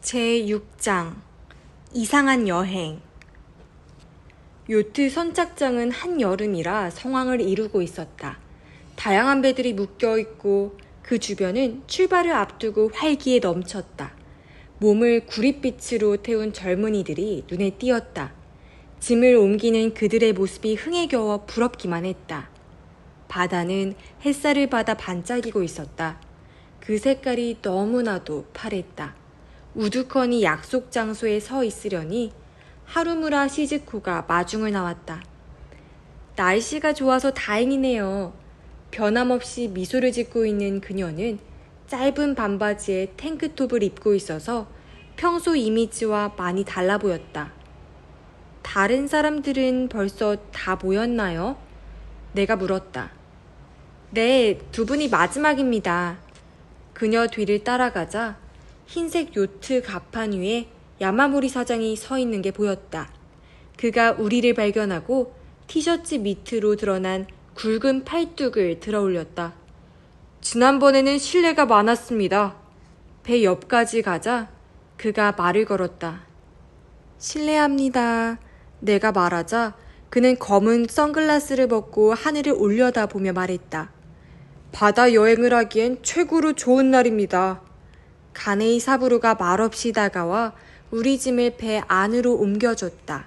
제6장 이상한 여행. 요트 선착장은 한여름이라 성황을 이루고 있었다. 다양한 배들이 묶여있고 그 주변은 출발을 앞두고 활기에 넘쳤다. 몸을 구릿빛으로 태운 젊은이들이 눈에 띄었다. 짐을 옮기는 그들의 모습이 흥에 겨워 부럽기만 했다. 바다는 햇살을 받아 반짝이고 있었다. 그 색깔이 너무나도 파랬다. 우두커니 약속 장소에 서 있으려니 하루무라 시즈코가 마중을 나왔다. 날씨가 좋아서 다행이네요. 변함없이 미소를 짓고 있는 그녀는 짧은 반바지에 탱크톱을 입고 있어서 평소 이미지와 많이 달라 보였다. 다른 사람들은 벌써 다 모였나요? 내가 물었다. 네, 두 분이 마지막입니다. 그녀 뒤를 따라가자 흰색 요트 갑판 위에 야마모리 사장이 서 있는 게 보였다. 그가 우리를 발견하고 티셔츠 밑으로 드러난 굵은 팔뚝을 들어올렸다. 지난번에는 실례가 많았습니다. 배 옆까지 가자 그가 말을 걸었다. 실례합니다. 내가 말하자 그는 검은 선글라스를 벗고 하늘을 올려다보며 말했다. 바다 여행을 하기엔 최고로 좋은 날입니다. 가네이 사부로가 말없이 다가와 우리 짐을 배 안으로 옮겨줬다.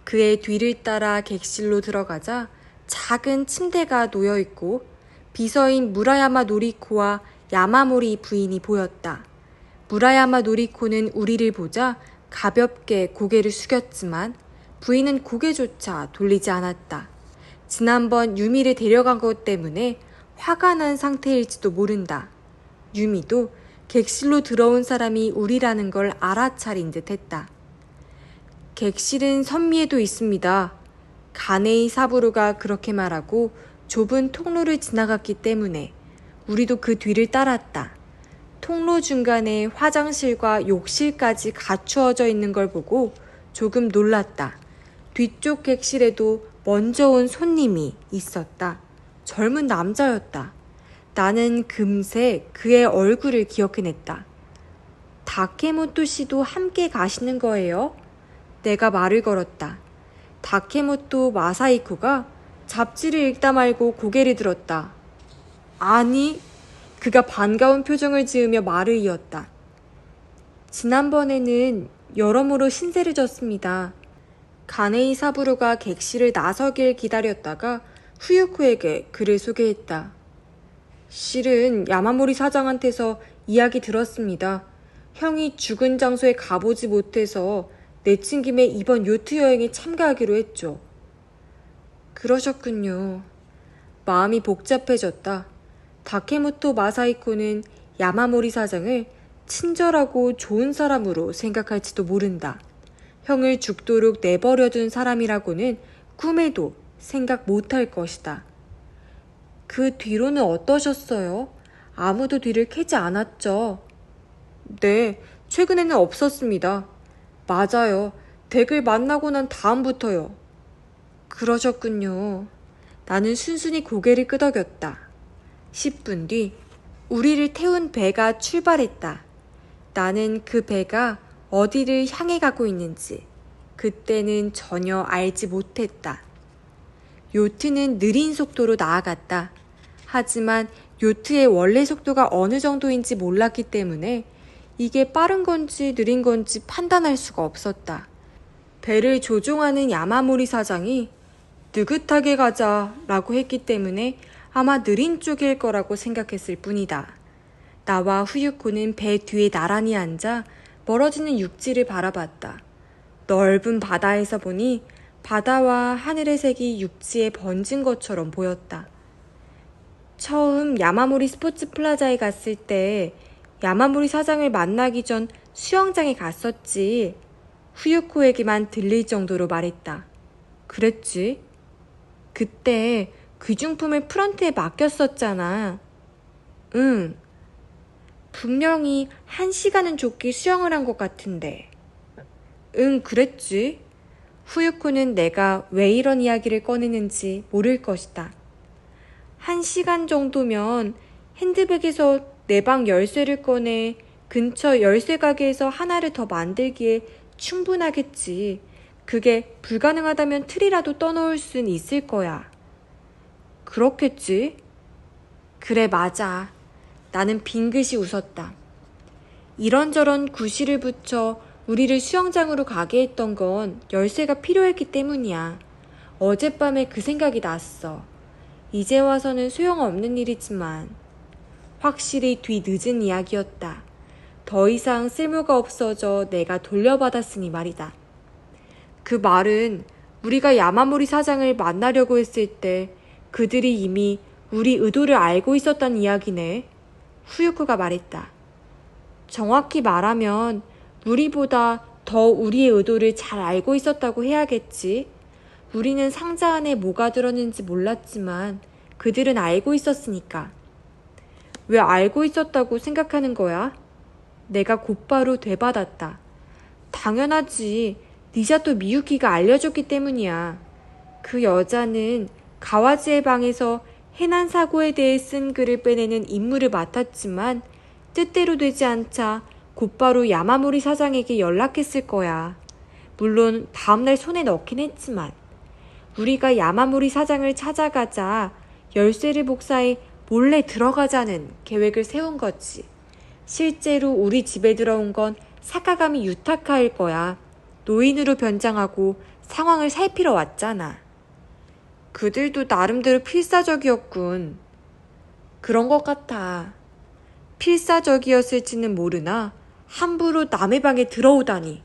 그의 뒤를 따라 객실로 들어가자 작은 침대가 놓여있고 비서인 무라야마 노리코와 야마모리 부인이 보였다. 무라야마 노리코는 우리를 보자 가볍게 고개를 숙였지만 부인은 고개조차 돌리지 않았다. 지난번 유미를 데려간 것 때문에 화가 난 상태일지도 모른다. 유미도 객실로 들어온 사람이 우리라는 걸 알아차린 듯 했다. 객실은 선미에도 있습니다. 가네이 사부로가 그렇게 말하고 좁은 통로를 지나갔기 때문에 우리도 그 뒤를 따랐다. 통로 중간에 화장실과 욕실까지 갖추어져 있는 걸 보고 조금 놀랐다. 뒤쪽 객실에도 먼저 온 손님이 있었다. 젊은 남자였다. 나는 금세 그의 얼굴을 기억해냈다. 다케모토 씨도 함께 가시는 거예요? 내가 말을 걸었다. 다케모토 마사이코가 잡지를 읽다 말고 고개를 들었다. 아니, 그가 반가운 표정을 지으며 말을 이었다. 지난번에는 여러모로 신세를 졌습니다. 가네이 사부로가 객실을 나서길 기다렸다가 후유코에게 그를 소개했다. 실은 야마모리 사장한테서 이야기 들었습니다. 형이 죽은 장소에 가보지 못해서 내친 김에 이번 요트 여행에 참가하기로 했죠. 그러셨군요. 마음이 복잡해졌다. 다케모토 마사이코는 야마모리 사장을 친절하고 좋은 사람으로 생각할지도 모른다. 형을 죽도록 내버려둔 사람이라고는 꿈에도 생각 못할 것이다. 그 뒤로는 어떠셨어요? 아무도 뒤를 캐지 않았죠? 네, 최근에는 없었습니다. 맞아요. 덱을 만나고 난 다음부터요. 그러셨군요. 나는 순순히 고개를 끄덕였다. 10분 뒤 우리를 태운 배가 출발했다. 나는 그 배가 어디를 향해 가고 있는지 그때는 전혀 알지 못했다. 요트는 느린 속도로 나아갔다. 하지만 요트의 원래 속도가 어느 정도인지 몰랐기 때문에 이게 빠른 건지 느린 건지 판단할 수가 없었다. 배를 조종하는 야마모리 사장이 느긋하게 가자라고 했기 때문에 아마 느린 쪽일 거라고 생각했을 뿐이다. 나와 후유코는 배 뒤에 나란히 앉아 멀어지는 육지를 바라봤다. 넓은 바다에서 보니 바다와 하늘의 색이 육지에 번진 것처럼 보였다. 처음 야마모리 스포츠 플라자에 갔을 때 야마모리 사장을 만나기 전 수영장에 갔었지. 후유코에게만 들릴 정도로 말했다. 그랬지? 그때 귀중품을 프런트에 맡겼었잖아. 응. 분명히 1시간은 좋게 수영을 한 것 같은데. 응, 그랬지. 후유코는 내가 왜 이런 이야기를 꺼내는지 모를 것이다. 1시간 정도면 핸드백에서 내 방 열쇠를 꺼내 근처 열쇠 가게에서 하나를 더 만들기에 충분하겠지. 그게 불가능하다면 틀이라도 떠놓을 순 있을 거야. 그렇겠지? 그래, 맞아. 나는 빙긋이 웃었다. 이런저런 구실을 붙여 우리를 수영장으로 가게 했던 건 열쇠가 필요했기 때문이야. 어젯밤에 그 생각이 났어. 이제 와서는 소용없는 일이지만 확실히 뒤늦은 이야기였다. 더 이상 쓸모가 없어져 내가 돌려받았으니 말이다. 그 말은 우리가 야마모리 사장을 만나려고 했을 때 그들이 이미 우리 의도를 알고 있었다는 이야기네. 후유코가 말했다. 정확히 말하면 우리보다 더 우리의 의도를 잘 알고 있었다고 해야겠지. 우리는 상자 안에 뭐가 들었는지 몰랐지만 그들은 알고 있었으니까. 왜 알고 있었다고 생각하는 거야? 내가 곧바로 되받았다. 당연하지. 니자토 미유키가 알려줬기 때문이야. 그 여자는 가와지의 방에서 해난 사고에 대해 쓴 글을 빼내는 임무를 맡았지만 뜻대로 되지 않자 곧바로 야마모리 사장에게 연락했을 거야. 물론 다음날 손에 넣긴 했지만 우리가 야마모리 사장을 찾아가자 열쇠를 복사해 몰래 들어가자는 계획을 세운 거지. 실제로 우리 집에 들어온 건 사카가미 유타카일 거야. 노인으로 변장하고 상황을 살피러 왔잖아. 그들도 나름대로 필사적이었군. 그런 것 같아. 필사적이었을지는 모르나 함부로 남의 방에 들어오다니.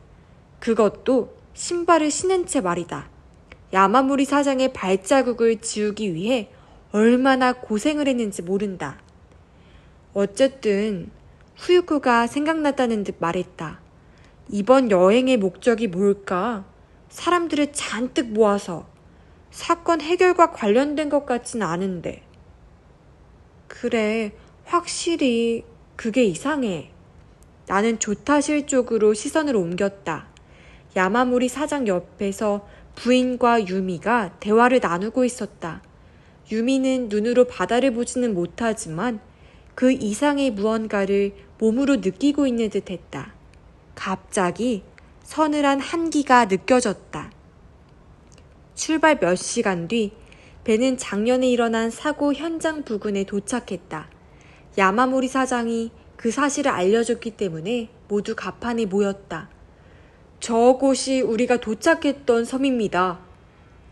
그것도 신발을 신은 채 말이다. 야마모리 사장의 발자국을 지우기 위해 얼마나 고생을 했는지 모른다. 어쨌든 후유코가 생각났다는 듯 말했다. 이번 여행의 목적이 뭘까? 사람들을 잔뜩 모아서 사건 해결과 관련된 것 같진 않은데. 그래, 확실히 그게 이상해. 나는 조타실 쪽으로 시선을 옮겼다. 야마모리 사장 옆에서 부인과 유미가 대화를 나누고 있었다. 유미는 눈으로 바다를 보지는 못하지만 그 이상의 무언가를 몸으로 느끼고 있는 듯 했다. 갑자기 서늘한 한기가 느껴졌다. 출발 몇 시간 뒤 배는 작년에 일어난 사고 현장 부근에 도착했다. 야마모리 사장이 그 사실을 알려줬기 때문에 모두 갑판에 모였다. 저곳이 우리가 도착했던 섬입니다.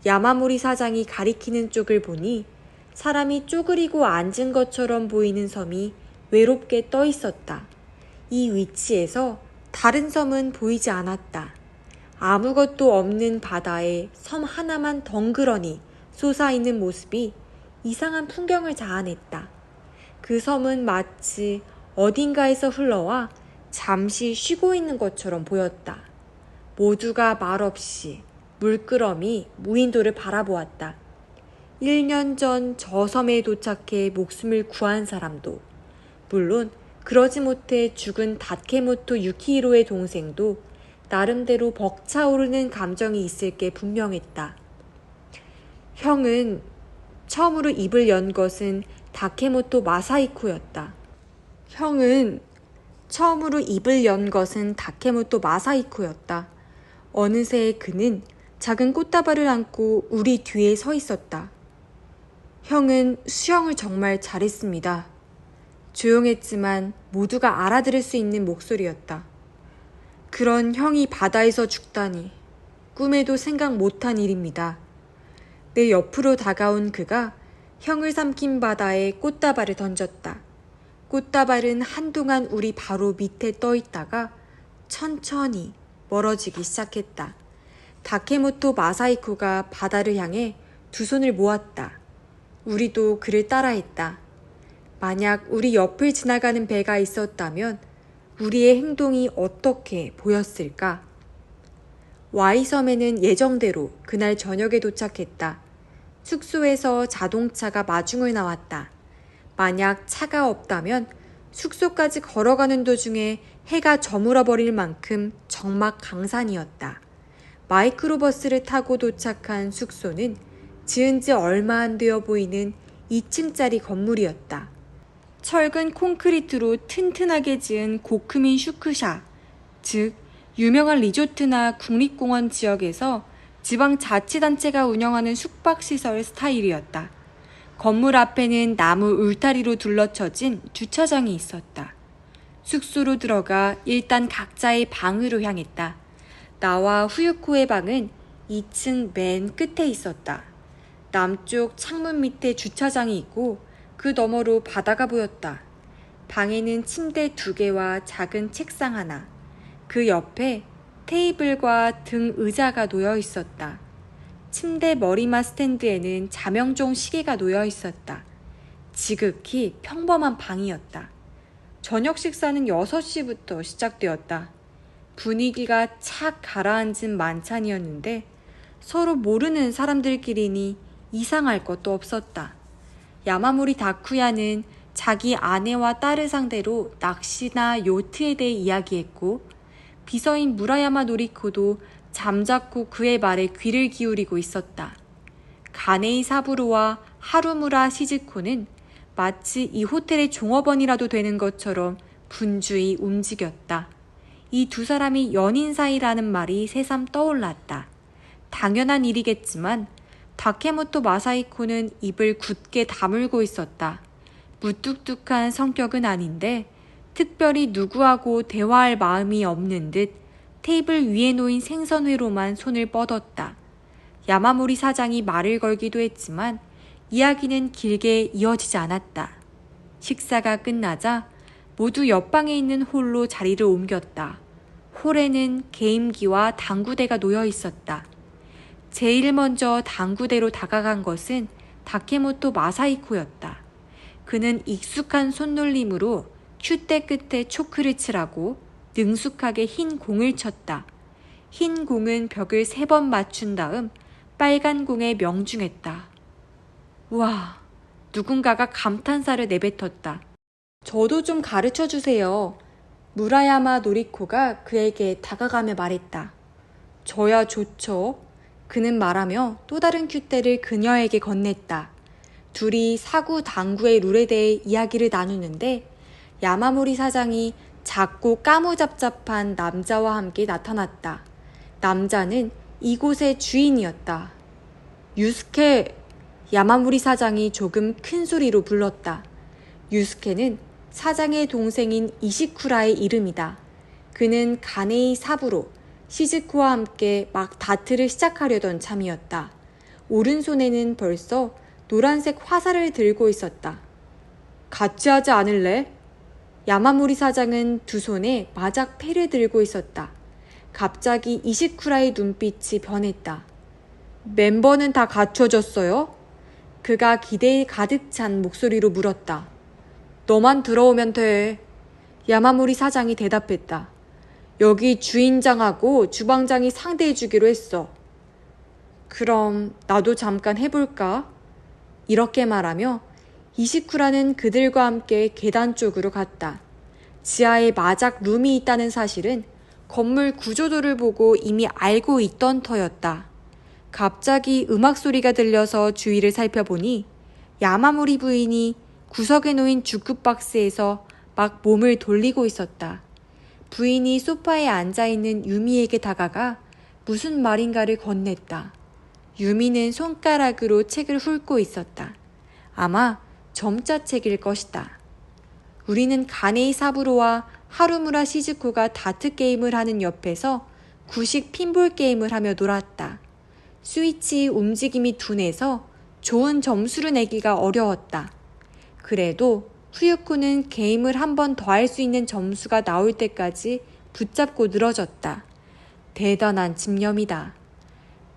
야마모리 사장이 가리키는 쪽을 보니 사람이 쪼그리고 앉은 것처럼 보이는 섬이 외롭게 떠 있었다. 이 위치에서 다른 섬은 보이지 않았다. 아무것도 없는 바다에 섬 하나만 덩그러니 솟아있는 모습이 이상한 풍경을 자아냈다. 그 섬은 마치 어딘가에서 흘러와 잠시 쉬고 있는 것처럼 보였다. 모두가 말없이 물끄러미 무인도를 바라보았다. 1년 전 저 섬에 도착해 목숨을 구한 사람도, 물론 그러지 못해 죽은 다케모토 유키히로의 동생도 나름대로 벅차오르는 감정이 있을 게 분명했다. 형은 처음으로 입을 연 것은 다케모토 마사히코였다. 어느새 그는 작은 꽃다발을 안고 우리 뒤에 서 있었다. 형은 수영을 정말 잘했습니다. 조용했지만 모두가 알아들을 수 있는 목소리였다. 그런 형이 바다에서 죽다니 꿈에도 생각 못한 일입니다. 내 옆으로 다가온 그가 형을 삼킨 바다에 꽃다발을 던졌다. 꽃다발은 한동안 우리 바로 밑에 떠 있다가 천천히 멀어지기 시작했다. 다케모토 마사히코가 바다를 향해 두 손을 모았다. 우리도 그를 따라했다. 만약 우리 옆을 지나가는 배가 있었다면 우리의 행동이 어떻게 보였을까? Y섬에는 예정대로 그날 저녁에 도착했다. 숙소에서 자동차가 마중을 나왔다. 만약 차가 없다면 숙소까지 걸어가는 도중에 해가 저물어 버릴 만큼 적막 강산이었다. 마이크로버스를 타고 도착한 숙소는 지은 지 얼마 안 되어 보이는 2층짜리 건물이었다. 철근 콘크리트로 튼튼하게 지은 고크민 슈크샤, 즉 유명한 리조트나 국립공원 지역에서 지방자치단체가 운영하는 숙박시설 스타일이었다. 건물 앞에는 나무 울타리로 둘러쳐진 주차장이 있었다. 숙소로 들어가 일단 각자의 방으로 향했다. 나와 후유코의 방은 2층 맨 끝에 있었다. 남쪽 창문 밑에 주차장이 있고 그 너머로 바다가 보였다. 방에는 침대 2개와 작은 책상 하나, 그 옆에 테이블과 등 의자가 놓여 있었다. 침대 머리맡 스탠드에는 자명종 시계가 놓여 있었다. 지극히 평범한 방이었다. 저녁 식사는 6시부터 시작되었다. 분위기가 착 가라앉은 만찬이었는데 서로 모르는 사람들끼리니 이상할 것도 없었다. 야마모리 다쿠야는 자기 아내와 딸을 상대로 낚시나 요트에 대해 이야기했고, 비서인 무라야마 노리코도 잠자코 그의 말에 귀를 기울이고 있었다. 가네이 사부로와 하루무라 시즈코는 마치 이 호텔의 종업원이라도 되는 것처럼 분주히 움직였다. 이 2사람이 연인 사이라는 말이 새삼 떠올랐다. 당연한 일이겠지만 다케모토 마사히코는 입을 굳게 다물고 있었다. 무뚝뚝한 성격은 아닌데 특별히 누구하고 대화할 마음이 없는 듯 테이블 위에 놓인 생선회로만 손을 뻗었다. 야마모리 사장이 말을 걸기도 했지만 이야기는 길게 이어지지 않았다. 식사가 끝나자 모두 옆방에 있는 홀로 자리를 옮겼다. 홀에는 게임기와 당구대가 놓여 있었다. 제일 먼저 당구대로 다가간 것은 다케모토 마사히코였다. 그는 익숙한 손놀림으로 큐대 끝에 초크를 칠하고 능숙하게 흰 공을 쳤다. 흰 공은 벽을 3번 맞춘 다음 빨간 공에 명중했다. 우와, 누군가가 감탄사를 내뱉었다. 저도 좀 가르쳐 주세요. 무라야마 노리코가 그에게 다가가며 말했다. 저야 좋죠. 그는 말하며 또 다른 큐대를 그녀에게 건넸다. 둘이 사구 당구의 룰에 대해 이야기를 나누는데 야마모리 사장이 작고 까무잡잡한 남자와 함께 나타났다. 남자는 이곳의 주인이었다. 유스케! 야마모리 사장이 조금 큰 소리로 불렀다. 유스케는 사장의 동생인 이시쿠라의 이름이다. 그는 가네이 사부로 시즈코와 함께 막 다트를 시작하려던 참이었다. 오른손에는 벌써 노란색 화살을 들고 있었다. 같이 하지 않을래? 야마모리 사장은 2손에 마작 패를 들고 있었다. 갑자기 이시쿠라의 눈빛이 변했다. 멤버는 다 갖춰졌어요? 그가 기대에 가득 찬 목소리로 물었다. 너만 들어오면 돼. 야마모리 사장이 대답했다. 여기 주인장하고 주방장이 상대해주기로 했어. 그럼 나도 잠깐 해볼까? 이렇게 말하며 이시쿠라는 그들과 함께 계단 쪽으로 갔다. 지하에 마작 룸이 있다는 사실은 건물 구조도를 보고 이미 알고 있던 터였다. 갑자기 음악 소리가 들려서 주위를 살펴보니 야마모리 부인이 구석에 놓인 주크박스에서 막 몸을 돌리고 있었다. 부인이 소파에 앉아있는 유미에게 다가가 무슨 말인가를 건넸다. 유미는 손가락으로 책을 훑고 있었다. 아마 점자책일 것이다. 우리는 가네이 사부로와 하루무라 시즈코가 다트 게임을 하는 옆에서 구식 핀볼 게임을 하며 놀았다. 스위치 움직임이 둔해서 좋은 점수를 내기가 어려웠다. 그래도 후유코는 게임을 한 번 더 할 수 있는 점수가 나올 때까지 붙잡고 늘어졌다. 대단한 집념이다.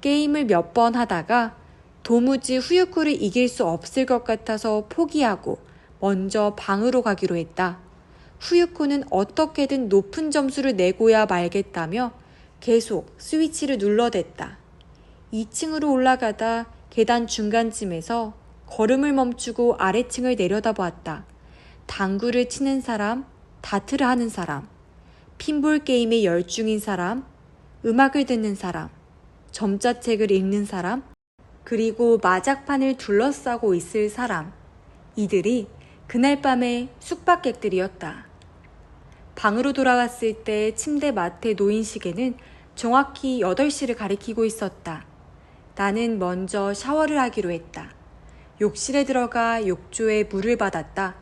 게임을 몇 번 하다가 도무지 후유코를 이길 수 없을 것 같아서 포기하고 먼저 방으로 가기로 했다. 후유코는 어떻게든 높은 점수를 내고야 말겠다며 계속 스위치를 눌러댔다. 2층으로 올라가다 계단 중간쯤에서 걸음을 멈추고 아래층을 내려다보았다. 당구를 치는 사람, 다트를 하는 사람, 핀볼 게임에 열중인 사람, 음악을 듣는 사람, 점자책을 읽는 사람, 그리고 마작판을 둘러싸고 있을 사람. 이들이 그날 밤에 숙박객들이었다. 방으로 돌아왔을 때 침대 맡에 놓인 시계는 정확히 8시를 가리키고 있었다. 나는 먼저 샤워를 하기로 했다. 욕실에 들어가 욕조에 물을 받았다.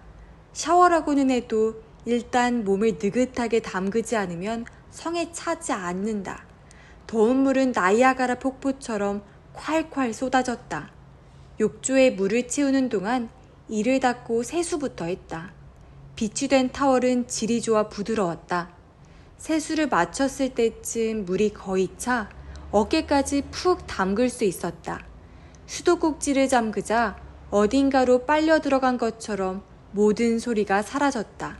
샤워라고는 해도 일단 몸을 느긋하게 담그지 않으면 성에 차지 않는다. 더운 물은 나이아가라 폭포처럼 콸콸 쏟아졌다. 욕조에 물을 채우는 동안 이를 닦고 세수부터 했다. 비치된 타월은 질이 좋아 부드러웠다. 세수를 마쳤을 때쯤 물이 거의 차 어깨까지 푹 담글 수 있었다. 수도꼭지를 잠그자 어딘가로 빨려 들어간 것처럼 모든 소리가 사라졌다.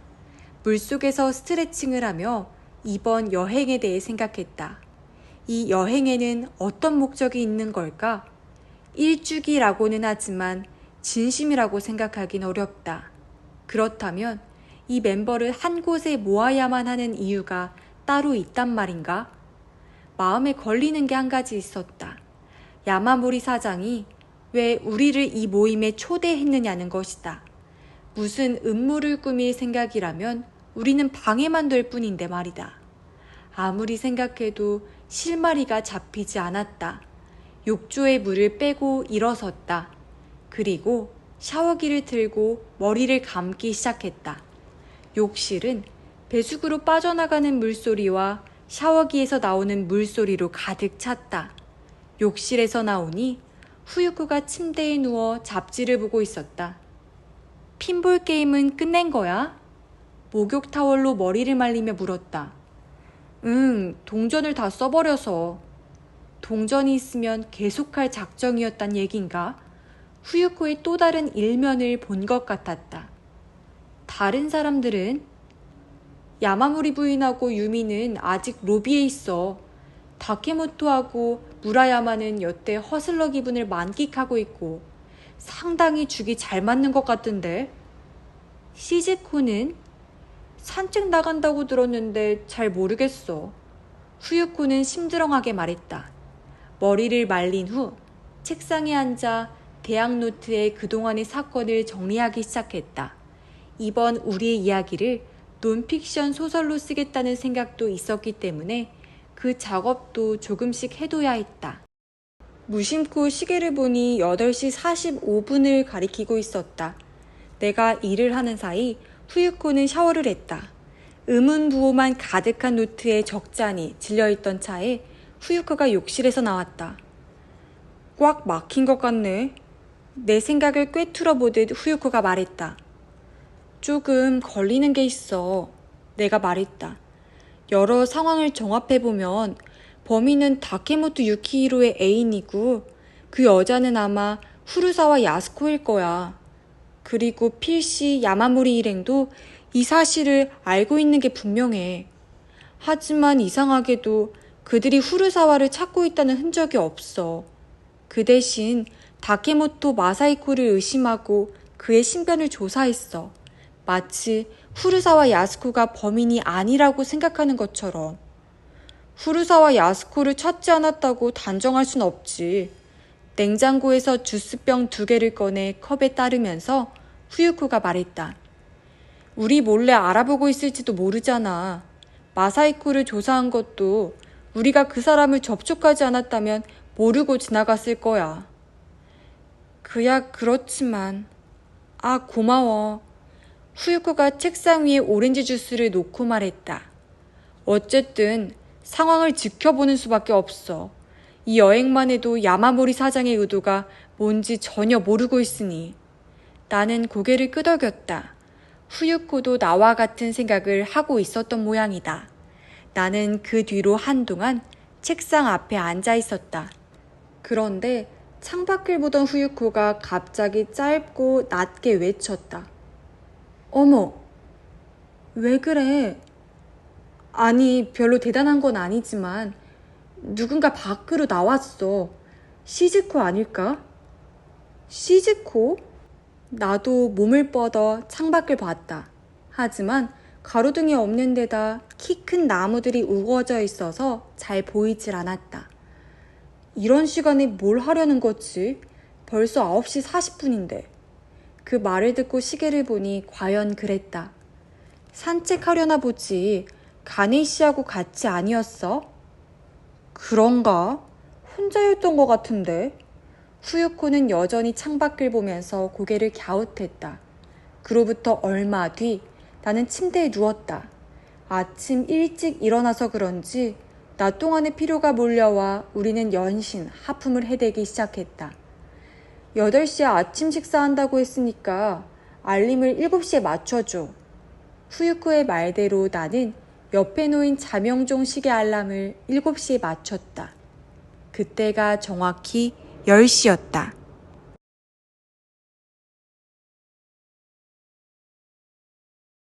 물속에서 스트레칭을 하며 이번 여행에 대해 생각했다. 이 여행에는 어떤 목적이 있는 걸까? 일주기라고는 하지만 진심이라고 생각하긴 어렵다. 그렇다면 이 멤버를 한 곳에 모아야만 하는 이유가 따로 있단 말인가? 마음에 걸리는 게 한 가지 있었다. 야마모리 사장이 왜 우리를 이 모임에 초대했느냐는 것이다. 무슨 음모를 꾸밀 생각이라면 우리는 방해만 될 뿐인데 말이다. 아무리 생각해도 실마리가 잡히지 않았다. 욕조에 물을 빼고 일어섰다. 그리고 샤워기를 틀고 머리를 감기 시작했다. 욕실은 배수구로 빠져나가는 물소리와 샤워기에서 나오는 물소리로 가득 찼다. 욕실에서 나오니 후유코가 침대에 누워 잡지를 보고 있었다. 핀볼 게임은 끝낸 거야? 목욕 타월로 머리를 말리며 물었다. 동전을 다 써버려서. 동전이 있으면 계속할 작정이었단 얘긴가? 후유코의 또 다른 일면을 본 것 같았다. 다른 사람들은? 야마모리 부인하고 유미는 아직 로비에 있어. 다케모토하고 무라야마는 여태 허슬러 기분을 만끽하고 있고 상당히 죽이 잘 맞는 것 같던데. 시즈코는? 산책 나간다고 들었는데 잘 모르겠어. 후유코는 심드렁하게 말했다. 머리를 말린 후 책상에 앉아 대학 노트에 그동안의 사건을 정리하기 시작했다. 이번 우리의 이야기를 논픽션 소설로 쓰겠다는 생각도 있었기 때문에 그 작업도 조금씩 해둬야 했다. 무심코 시계를 보니 8시 45분을 가리키고 있었다. 내가 일을 하는 사이 후유코는 샤워를 했다. 의문부호만 가득한 노트에 적잖이 질려있던 차에 후유코가 욕실에서 나왔다. 꽉 막힌 것 같네. 내 생각을 꿰뚫어 보듯 후유코가 말했다. 조금 걸리는 게 있어. 내가 말했다. 여러 상황을 종합해보면 범인은 다케모토 유키히로의 애인이고 그 여자는 아마 후루사와 야스코일 거야. 그리고 필시 야마모리 일행도 이 사실을 알고 있는 게 분명해. 하지만 이상하게도 그들이 후루사와를 찾고 있다는 흔적이 없어. 그 대신 다케모토 마사이코를 의심하고 그의 신변을 조사했어. 마치 후루사와 야스코가 범인이 아니라고 생각하는 것처럼. 후루사와 야스코를 찾지 않았다고 단정할 순 없지. 냉장고에서 주스병 2개를 꺼내 컵에 따르면서 후유코가 말했다. 우리 몰래 알아보고 있을지도 모르잖아. 마사이코를 조사한 것도 우리가 그 사람을 접촉하지 않았다면 모르고 지나갔을 거야. 그야 그렇지만. 아, 고마워. 후유코가 책상 위에 오렌지 주스를 놓고 말했다. 어쨌든 상황을 지켜보는 수밖에 없어. 이 여행만 해도 야마모리 사장의 의도가 뭔지 전혀 모르고 있으니. 나는 고개를 끄덕였다. 후유코도 나와 같은 생각을 하고 있었던 모양이다. 나는 그 뒤로 한동안 책상 앞에 앉아 있었다. 그런데 창밖을 보던 후유코가 갑자기 짧고 낮게 외쳤다. 어머, 왜 그래? 아니, 별로 대단한 건 아니지만 누군가 밖으로 나왔어. 시즈코 아닐까? 시즈코? 나도 몸을 뻗어 창밖을 봤다. 하지만 가로등이 없는 데다 키 큰 나무들이 우거져 있어서 잘 보이질 않았다. 이런 시간에 뭘 하려는 거지? 벌써 9시 40분인데. 그 말을 듣고 시계를 보니 과연 그랬다. 산책하려나 보지. 가네이 씨하고 같이 아니었어? 그런가? 혼자였던 것 같은데. 후유코는 여전히 창밖을 보면서 고개를 갸웃했다. 그로부터 얼마 뒤 나는 침대에 누웠다. 아침 일찍 일어나서 그런지 낮 동안의 피로가 몰려와 우리는 연신 하품을 해대기 시작했다. 8시에 아침 식사한다고 했으니까 알림을 7시에 맞춰줘. 후유코의 말대로 나는 옆에 놓인 자명종 시계 알람을 7시에 맞췄다. 그때가 정확히 10시였다.